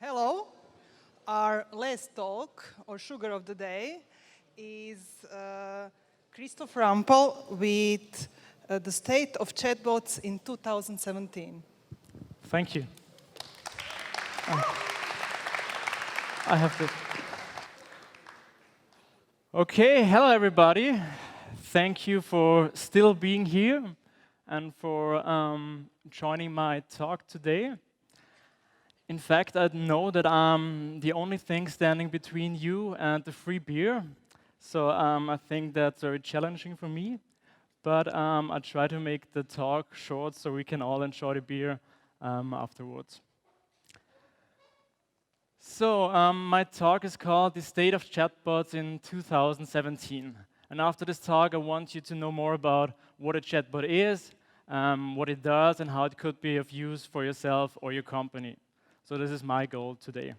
Hello. Our last talk, or sugar of the day, is Christoph Rumpel with the state of chatbots in 2017. Thank you. I have to. Okay, hello everybody. Thank you for still being here and for joining my talk today. In fact, I know that I'm the only thing standing between you and the free beer, so I think that's very challenging for me. But I try to make the talk short so we can all enjoy the beer afterwards. So my talk is called The State of Chatbots in 2017. And after this talk, I want you to know more about what a chatbot is, what it does, and how it could be of use for yourself or your company. So this is my goal today.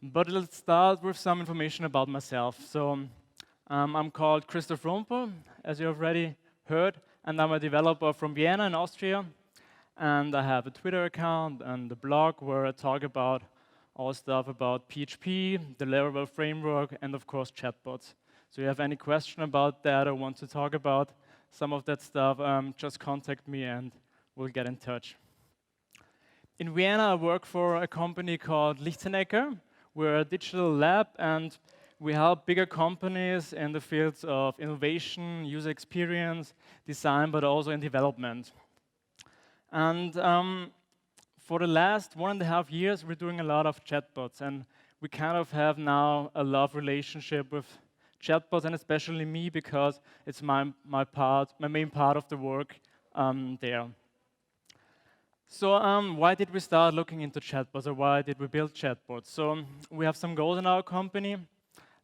But let's start with some information about myself. So I'm called Christoph Rumpel, as you already heard, and I'm a developer from Vienna in Austria. And I have a Twitter account and a blog where I talk about all stuff about PHP, the Laravel framework, and of course chatbots. So if you have any question about that or want to talk about some of that stuff, just contact me and we'll get in touch. In Vienna, I work for a company called Listenacre. We're a digital lab, and we help bigger companies in the fields of innovation, user experience, design, but also in development. And for the last 1.5 years, we're doing a lot of chatbots, and we kind of have now a love relationship with chatbots, and especially me, because it's my main part of the work there. So why did we start looking into chatbots, or why did we build chatbots? So we have some goals in our company,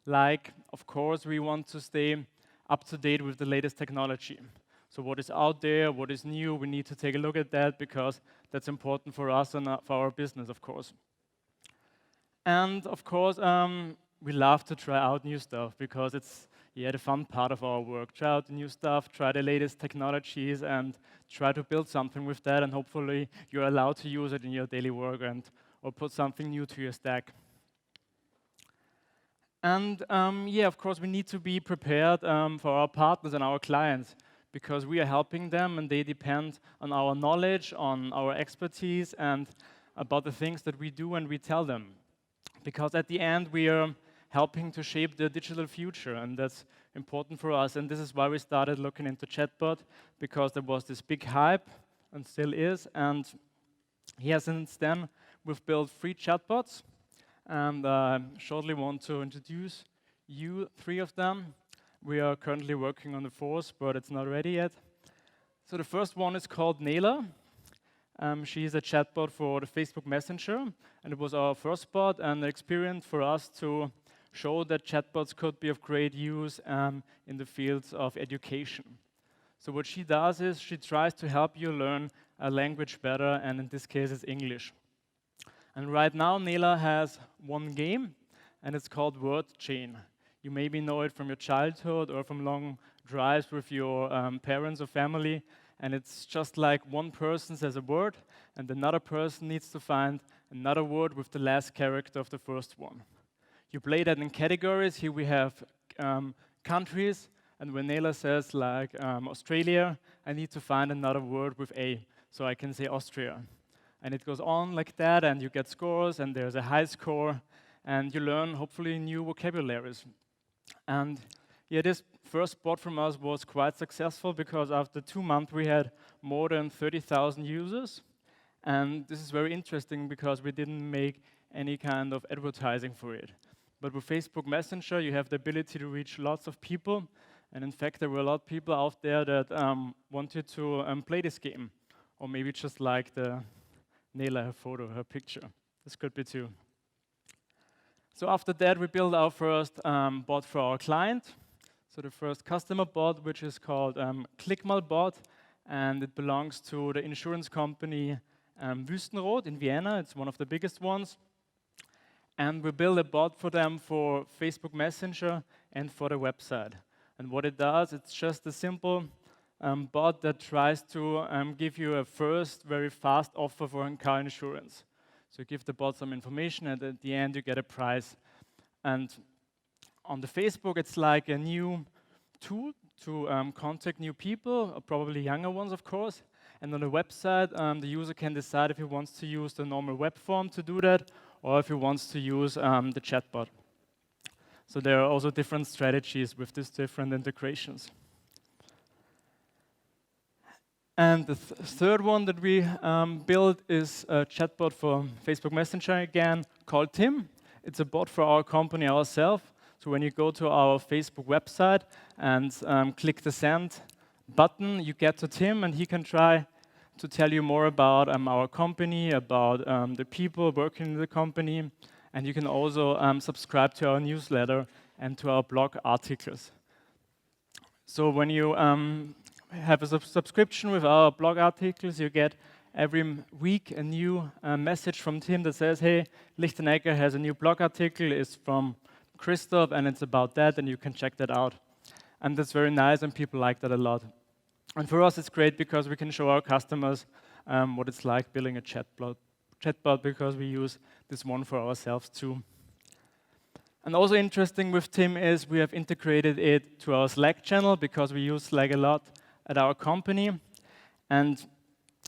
like, of course, we want to stay up to date with the latest technology. So what is out there, what is new, we need to take a look at that because that's important for us and for our business, of course. And of course, we love to try out new stuff because it's the fun part of our work. Try out the new stuff, try the latest technologies, and try to build something with that, and hopefully you're allowed to use it in your daily work or put something new to your stack. And of course, we need to be prepared for our partners and our clients because we are helping them and they depend on our knowledge, on our expertise, and about the things that we do and we tell them. Because at the end, we are helping to shape the digital future, and that's important for us. And this is why we started looking into chatbot, because there was this big hype, and still is. And since then, we've built 3 chatbots, and I shortly want to introduce you 3 of them. We are currently working on the 4th, but it's not ready yet. So the first one is called Nela. She is a chatbot for the Facebook Messenger, and it was our first bot and an experience for us to show that chatbots could be of great use in the fields of education. So what she does is she tries to help you learn a language better, and in this case it's English. And right now Nela has 1 game, and it's called Word Chain. You maybe know it from your childhood or from long drives with your parents or family, and it's just like one person says a word, and another person needs to find another word with the last character of the first one. You play that in categories. Here we have countries, and when Nela says like Australia, I need to find another word with A, so I can say Austria. And it goes on like that, and you get scores, and there's a high score, and you learn hopefully new vocabularies. And this first bot from us was quite successful because after 2 months we had more than 30,000 users. And this is very interesting because we didn't make any kind of advertising for it. But with Facebook Messenger, you have the ability to reach lots of people. And in fact, there were a lot of people out there that wanted to play this game. Or maybe just like the Nela, her photo, her picture. This could be too. So after that, we built our first bot for our client. So the first customer bot, which is called ClickMalBot, and it belongs to the insurance company Wüstenrot in Vienna. It's one of the biggest ones. And we built a bot for them for Facebook Messenger and for the website. And what it does, it's just a simple bot that tries to give you a first very fast offer for car insurance. So you give the bot some information, and at the end you get a prize. And on the Facebook, it's like a new tool to contact new people, probably younger ones, of course. And on the website, the user can decide if he wants to use the normal web form to do that, or if he wants to use the chatbot. So there are also different strategies with these different integrations. And the third one that we built is a chatbot for Facebook Messenger again, called Tim. It's a bot for our company ourselves. So when you go to our Facebook website and click the send button, you get to Tim, and he can try to tell you more about our company, about the people working in the company, and you can also subscribe to our newsletter and to our blog articles. So when you have a subscription with our blog articles, you get every week a new message from Tim that says, hey, Listenacre has a new blog article, it's from Christoph, and it's about that, and you can check that out. And that's very nice, and people like that a lot. And for us, it's great because we can show our customers what it's like building a chatbot, because we use this one for ourselves too. And also interesting with Tim is we have integrated it to our Slack channel, because we use Slack a lot at our company. And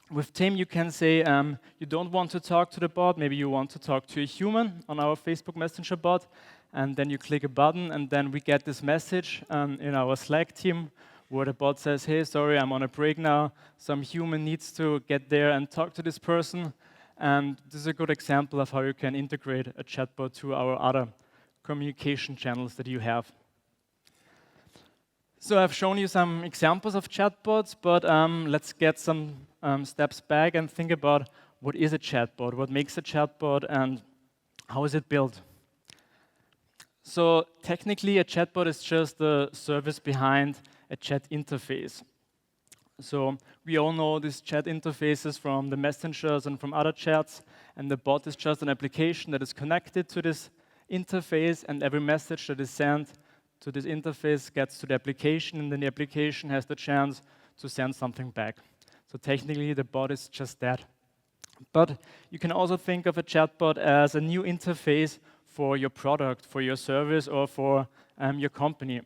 with Tim, you can say you don't want to talk to the bot, maybe you want to talk to a human on our Facebook Messenger bot, and then you click a button, and then we get this message in our Slack team where the bot says, hey, sorry, I'm on a break now. Some human needs to get there and talk to this person. And this is a good example of how you can integrate a chatbot to our other communication channels that you have. So I've shown you some examples of chatbots, but let's get some steps back and think about what is a chatbot, what makes a chatbot, and how is it built. So technically, a chatbot is just the service behind a chat interface. So we all know these chat interfaces from the messengers and from other chats, and the bot is just an application that is connected to this interface, and every message that is sent to this interface gets to the application, and then the application has the chance to send something back. So technically, the bot is just that. But you can also think of a chatbot as a new interface for your product, for your service, or for your company.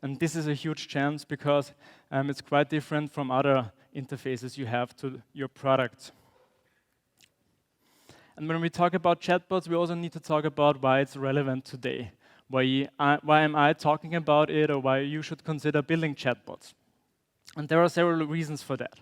And this is a huge chance because it's quite different from other interfaces you have to your product. And when we talk about chatbots, we also need to talk about why it's relevant today. Why am I talking about it, or why you should consider building chatbots? And there are several reasons for that.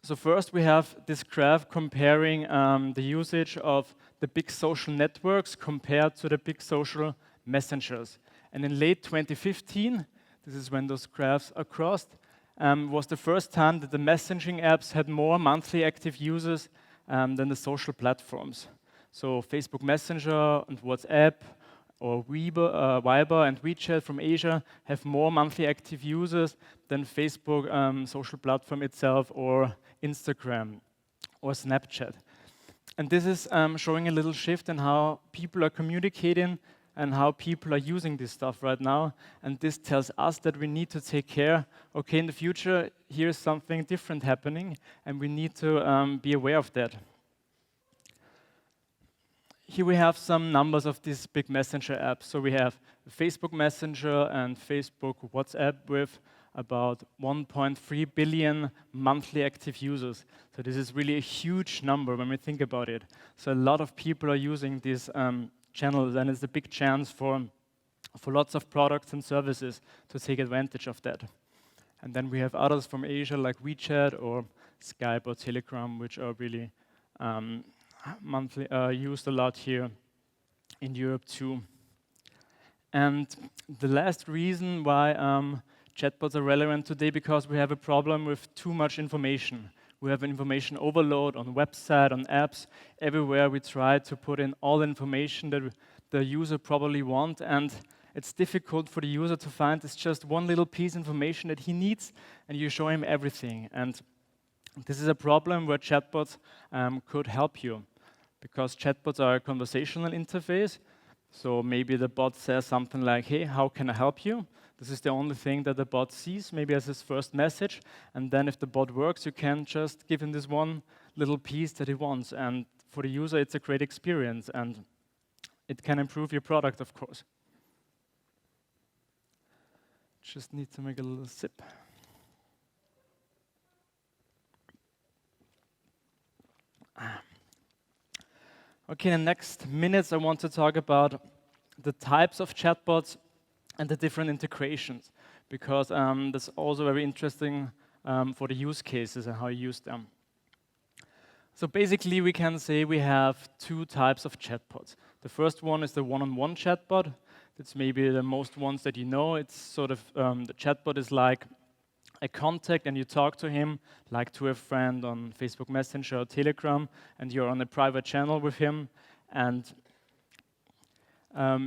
So first, we have this graph comparing the usage of the big social networks compared to the big social messengers. And in late 2015, this is when those graphs are crossed, was the first time that the messaging apps had more monthly active users than the social platforms. So Facebook Messenger and WhatsApp, or Viber and WeChat from Asia have more monthly active users than Facebook social platform itself, or Instagram, or Snapchat. And this is showing a little shift in how people are communicating and how people are using this stuff right now. And this tells us that we need to take care, okay, in the future, here's something different happening, and we need to be aware of that. Here we have some numbers of these big messenger apps. So we have Facebook Messenger and Facebook WhatsApp with about 1.3 billion monthly active users. So this is really a huge number when we think about it. So a lot of people are using these channels, and it's a big chance for lots of products and services to take advantage of that. And then we have others from Asia like WeChat or Skype or Telegram, which are really monthly used a lot here in Europe too. And the last reason why chatbots are relevant today, because we have a problem with too much information. We have an information overload on website, on apps. Everywhere we try to put in all the information that the user probably wants, and it's difficult for the user to find it's just one little piece of information that he needs, and you show him everything. And this is a problem where chatbots could help you, because chatbots are a conversational interface. So maybe the bot says something like, hey, how can I help you? This is the only thing that the bot sees, maybe as his first message. And then if the bot works, you can just give him this one little piece that he wants. And for the user, it's a great experience, and it can improve your product, of course. Just need to make a little sip. Okay, in the next minutes, I want to talk about the types of chatbots and the different integrations, because that's also very interesting for the use cases and how you use them. So basically, we can say we have two types of chatbots. The first one is the one-on-one chatbot. It's maybe the most ones that you know. It's sort of, the chatbot is like a contact and you talk to him like to a friend on Facebook Messenger or Telegram, and you're on a private channel with him. And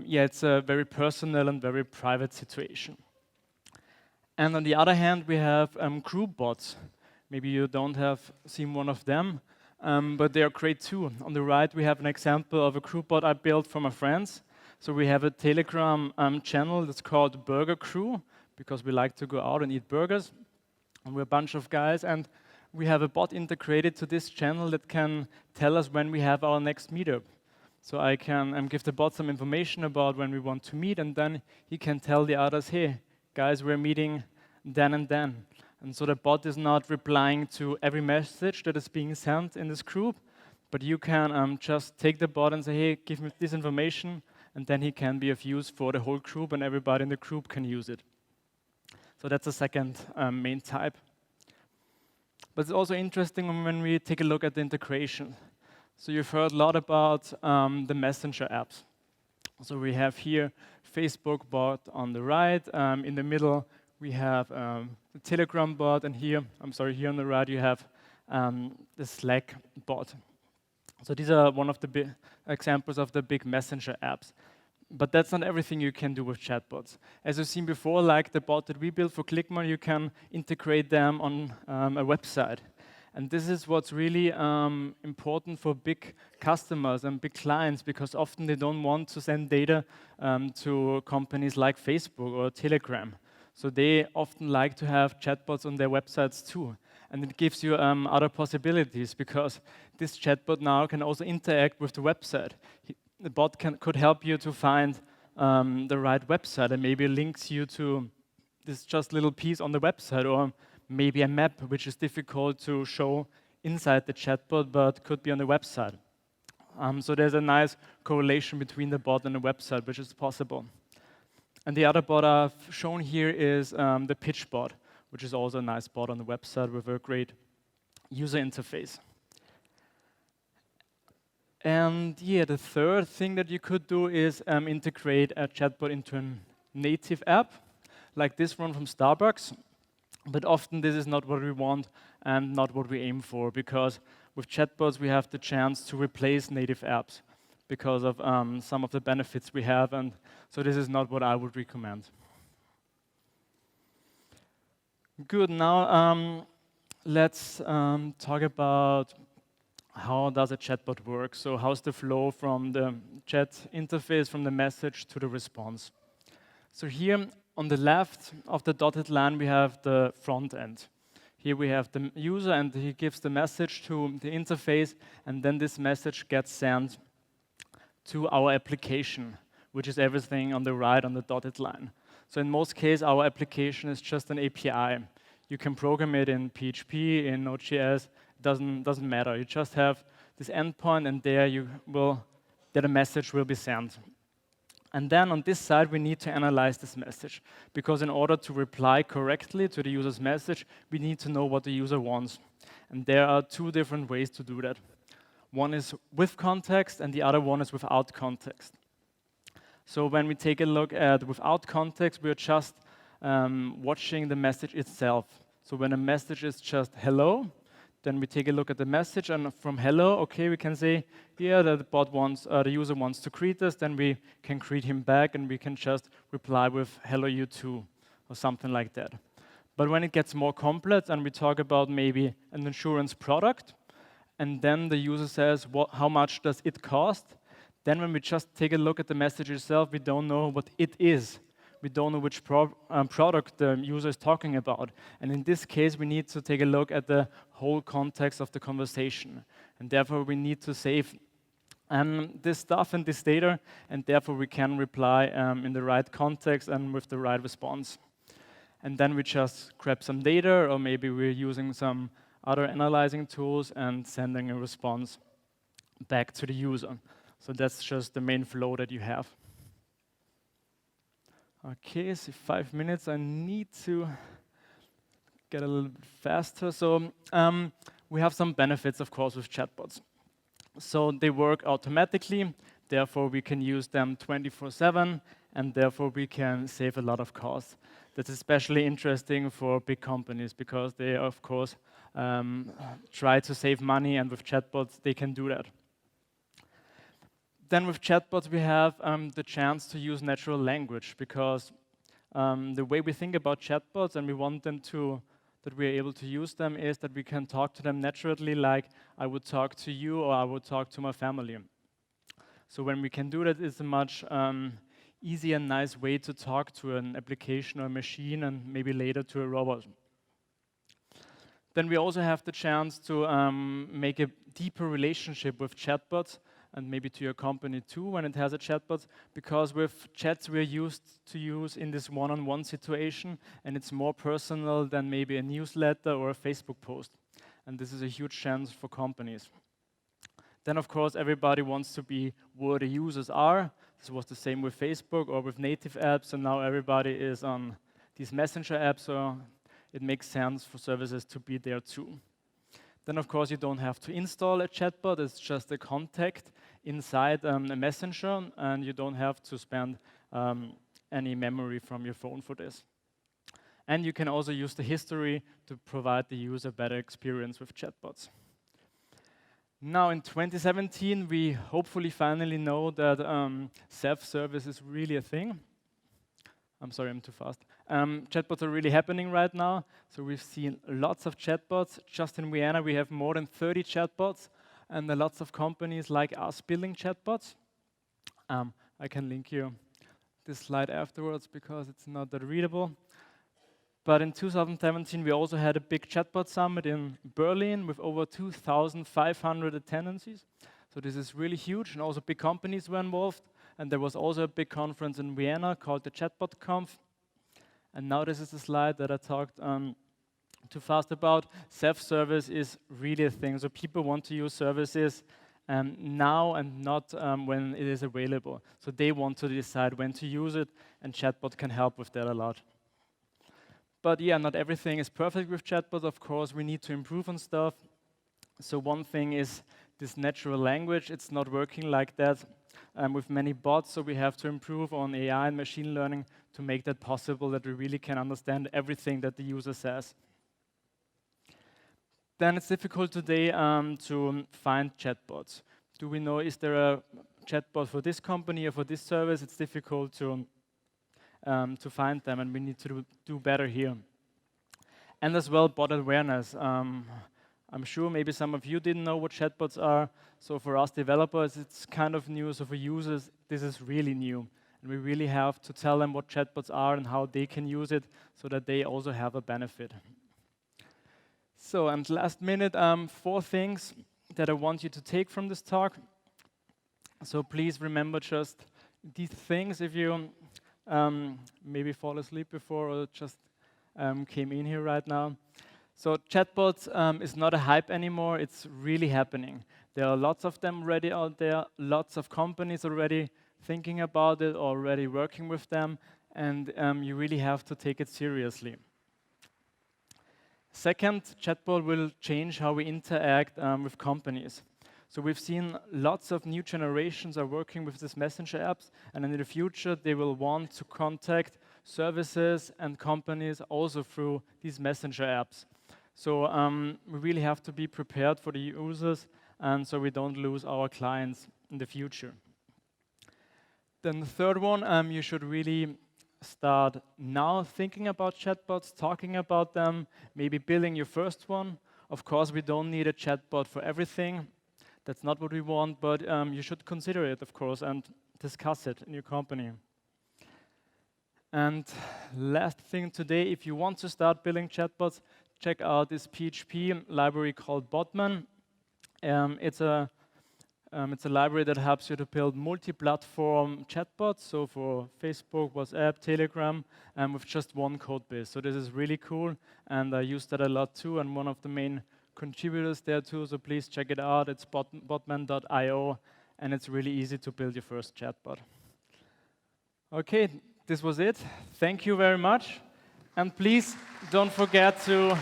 yeah, it's a very personal and very private situation. And on the other hand, we have group bots. Maybe you don't have seen one of them, but they are great too. On the right, we have an example of a group bot I built for my friends. So we have a Telegram channel that's called Burger Crew, because we like to go out and eat burgers. And we're a bunch of guys, and we have a bot integrated to this channel that can tell us when we have our next meetup. So I can give the bot some information about when we want to meet, and then he can tell the others, hey, guys, we're meeting then and then. And so the bot is not replying to every message that is being sent in this group, but you can just take the bot and say, hey, give me this information, and then he can be of use for the whole group, and everybody in the group can use it. So that's the second main type. But it's also interesting when we take a look at the integration. So you've heard a lot about the messenger apps. So we have here Facebook bot on the right. In the middle, we have the Telegram bot, and here on the right, you have the Slack bot. So these are one of the examples of the big messenger apps. But that's not everything you can do with chatbots. As you've seen before, like the bot that we built for Clickmore, you can integrate them on a website. And this is what's really important for big customers and big clients, because often they don't want to send data to companies like Facebook or Telegram. So they often like to have chatbots on their websites too. And it gives you other possibilities, because this chatbot now can also interact with the website. The bot could help you to find the right website, and maybe links you to this just little piece on the website, or maybe a map which is difficult to show inside the chatbot but could be on the website. So there's a nice correlation between the bot and the website, which is possible. And the other bot I've shown here is the pitch bot, which is also a nice bot on the website with a great user interface. And yeah, the third thing that you could do is integrate a chatbot into a native app, like this one from Starbucks. But often this is not what we want and not what we aim for, because with chatbots we have the chance to replace native apps because of some of the benefits we have, and so this is not what I would recommend. Good, now let's talk about how does a chatbot work. So how's the flow from the chat interface, from the message to the response? So here on the left of the dotted line, we have the front end. Here we have the user, and he gives the message to the interface, and then this message gets sent to our application, which is everything on the right on the dotted line. So in most cases, our application is just an API. You can program it in PHP, in Node.js, doesn't matter. You just have this endpoint, and there a message will be sent. And then on this side, we need to analyze this message, because in order to reply correctly to the user's message, we need to know what the user wants. And there are two different ways to do that. One is with context, and the other one is without context. So when we take a look at without context, we're just watching the message itself. So when a message is just hello, then we take a look at the message, and from hello, okay, we can say, yeah, the user wants to greet us, then we can greet him back, and we can just reply with hello you too, or something like that. But when it gets more complex, and we talk about maybe an insurance product, and then the user says, how much does it cost? Then when we just take a look at the message itself, we don't know what it is. we don't know which product the user is talking about. And in this case, we need to take a look at the whole context of the conversation. And therefore, we need to save this stuff and this data, and therefore we can reply in the right context and with the right response. And then we just grab some data, or maybe we're using some other analyzing tools and sending a response back to the user. So that's just the main flow that you have. Okay, so 5 minutes. I need to get a little bit faster. So we have some benefits, of course, with chatbots. So they work automatically, therefore we can use them 24/7, and therefore we can save a lot of costs. That's especially interesting for big companies because they, of course, try to save money, and with chatbots they can do that. Then with chatbots we have the chance to use natural language because the way we think about chatbots and we want them to that we are able to use them is that we can talk to them naturally, like I would talk to you or I would talk to my family. So when we can do that, it's a much easy and nice way to talk to an application or a machine and maybe later to a robot. Then we also have the chance to make a deeper relationship with chatbots and maybe to your company too when it has a chatbot, because with chats we're used to use in this one-on-one situation, and it's more personal than maybe a newsletter or a Facebook post. And this is a huge chance for companies. Then of course everybody wants to be where the users are. This was the same with Facebook or with native apps, and now everybody is on these messenger apps, so it makes sense for services to be there too. Then, of course, you don't have to install a chatbot. It's just a contact inside a messenger, and you don't have to spend any memory from your phone for this. And you can also use the history to provide the user better experience with chatbots. Now, in 2017, we hopefully finally know that self-service is really a thing. I'm sorry, I'm too fast. Chatbots are really happening right now. So we've seen lots of chatbots. Just in Vienna, we have more than 30 chatbots, and lots of companies like us building chatbots. I can link you this slide afterwards because it's not that readable. But in 2017, we also had a big Chatbot Summit in Berlin with over 2,500 attendances. So this is really huge, and also big companies were involved. And there was also a big conference in Vienna called the Chatbot Conf. And now this is the slide that I talked too fast about. Self-service is really a thing. So people want to use services now and not when it is available. So they want to decide when to use it, and Chatbot can help with that a lot. But yeah, not everything is perfect with Chatbot. Of course, we need to improve on stuff. So one thing is this natural language. It's not working like that with many bots, so we have to improve on AI and machine learning to make that possible, that we really can understand everything that the user says. Then it's difficult today to find chatbots. Do we know, is there a chatbot for this company or for this service? It's difficult to find them, and we need to do better here. And as well, bot awareness. I'm sure maybe some of you didn't know what chatbots are. So for us developers, it's kind of new. So for users, this is really new. And we really have to tell them what chatbots are and how they can use it so that they also have a benefit. So, and last minute, 4 things that I want you to take from this talk. So please remember just these things if you maybe fall asleep before or just came in here right now. So chatbots is not a hype anymore, it's really happening. There are lots of them already out there, lots of companies already thinking about it, already working with them, and you really have to take it seriously. Second, chatbot will change how we interact with companies. So we've seen lots of new generations are working with these messenger apps, and in the future they will want to contact services and companies also through these messenger apps. So we really have to be prepared for the users, and so we don't lose our clients in the future. Then the third one, you should really start now thinking about chatbots, talking about them, maybe building your first one. Of course, we don't need a chatbot for everything. That's not what we want, but you should consider it, of course, and discuss it in your company. And last thing today, if you want to start building chatbots, check out this PHP library called Botman. It's a library that helps you to build multi-platform chatbots, so for Facebook, WhatsApp, Telegram, with just one code base. So this is really cool, and I use that a lot too, and one of the main contributors there too, so please check it out. It's botman.io, and it's really easy to build your first chatbot. Okay, this was it. Thank you very much, and please don't forget to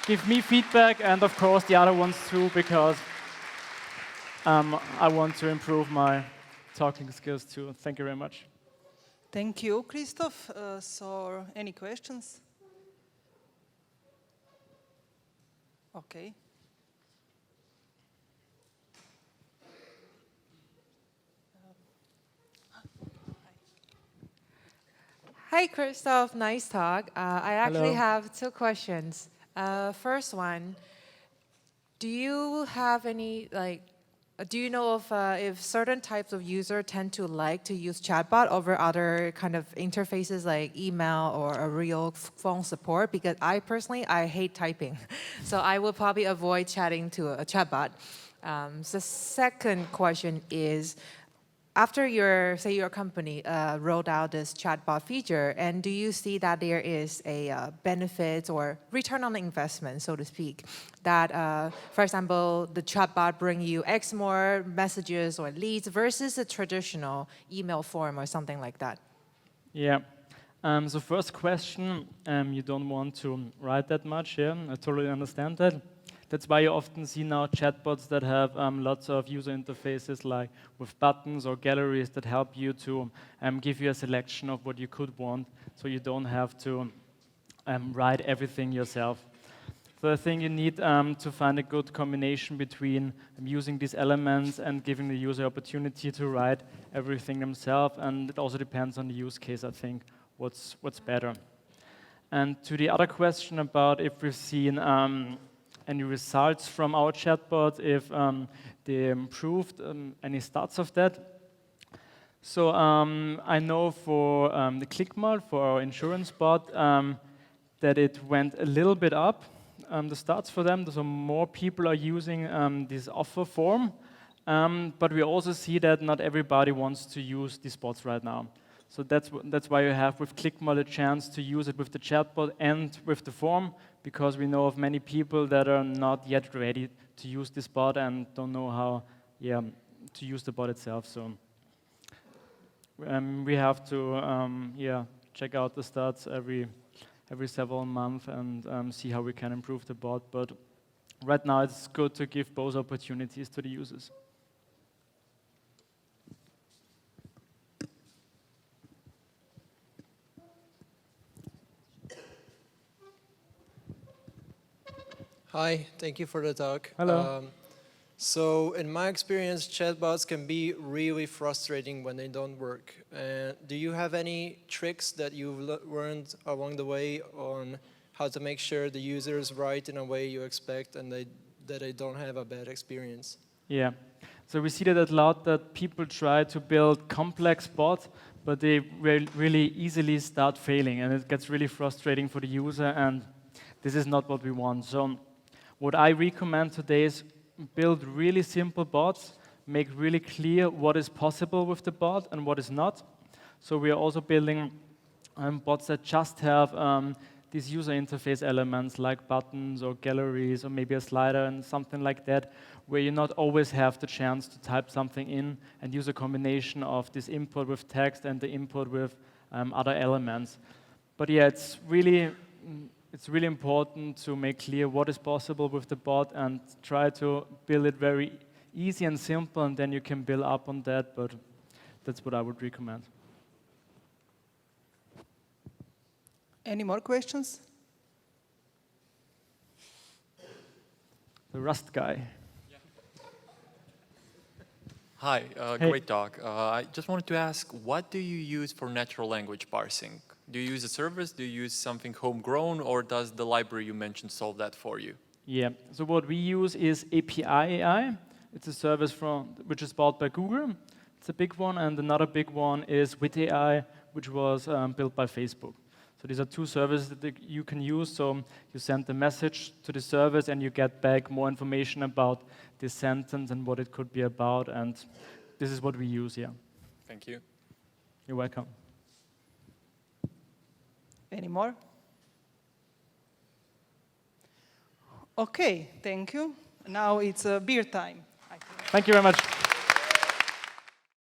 give me feedback, and of course the other ones too, because I want to improve my talking skills too. Thank you very much. Thank you, Christoph. So, any questions? Okay. Hi, Christoph. Nice talk. I actually Hello. have two questions. First one, do you have any, do you know if certain types of user tend to like to use chatbot over other kind of interfaces like email or a real phone support? Because I personally, I hate typing. So I would probably avoid chatting to a chatbot. The second question is, after your company rolled out this chatbot feature, and do you see that there is a benefit or return on the investment, so to speak, that, for example, the chatbot bring you X more messages or leads versus a traditional email form or something like that? Yeah. So first question, you don't want to write that much, yeah? I totally understand that. That's why you often see now chatbots that have lots of user interfaces, like with buttons or galleries that help you to give you a selection of what you could want, so you don't have to write everything yourself. So I think you need to find a good combination between using these elements and giving the user opportunity to write everything themselves, and it also depends on the use case, I think, what's better. And to the other question about if we've seen any results from our chatbot, if they improved, any stats of that. So I know for the ClickMart, for our insurance bot, that it went a little bit up, the stats for them. So more people are using this offer form, but we also see that not everybody wants to use these bots right now. So that's why you have with ClickMart a chance to use it with the chatbot and with the form, because we know of many people that are not yet ready to use this bot and don't know how to use the bot itself. So we have to check out the stats every several months and see how we can improve the bot. But right now it's good to give both opportunities to the users. Hi, thank you for the talk. Hello. So in my experience, chatbots can be really frustrating when they don't work. Do you have any tricks that you've learned along the way on how to make sure the users write in a way you expect and that they don't have a bad experience? Yeah. So we see that a lot, that people try to build complex bots, but they really easily start failing, and it gets really frustrating for the user, and this is not what we want. So what I recommend today is build really simple bots, make really clear what is possible with the bot and what is not. So we are also building bots that just have these user interface elements like buttons or galleries or maybe a slider and something like that, where you not always have the chance to type something in and use a combination of this input with text and the input with other elements. But yeah, it's really important to make clear what is possible with the bot and try to build it very easy and simple, and then you can build up on that, but that's what I would recommend. Any more questions? The Rust guy. Hi, Hey. great talk. I just wanted to ask, what do you use for natural language parsing? Do you use a service? Do you use something homegrown, or does the library you mentioned solve that for you? Yeah, so what we use is API AI. It's a service which is bought by Google. It's a big one, and another big one is with AI, which was built by Facebook. So these are two services that you can use. So you send the message to the service, and you get back more information about this sentence and what it could be about. And this is what we use here. Thank you. You're welcome. Any more? Okay, thank you. Now it's beer time, I think. Thank you very much.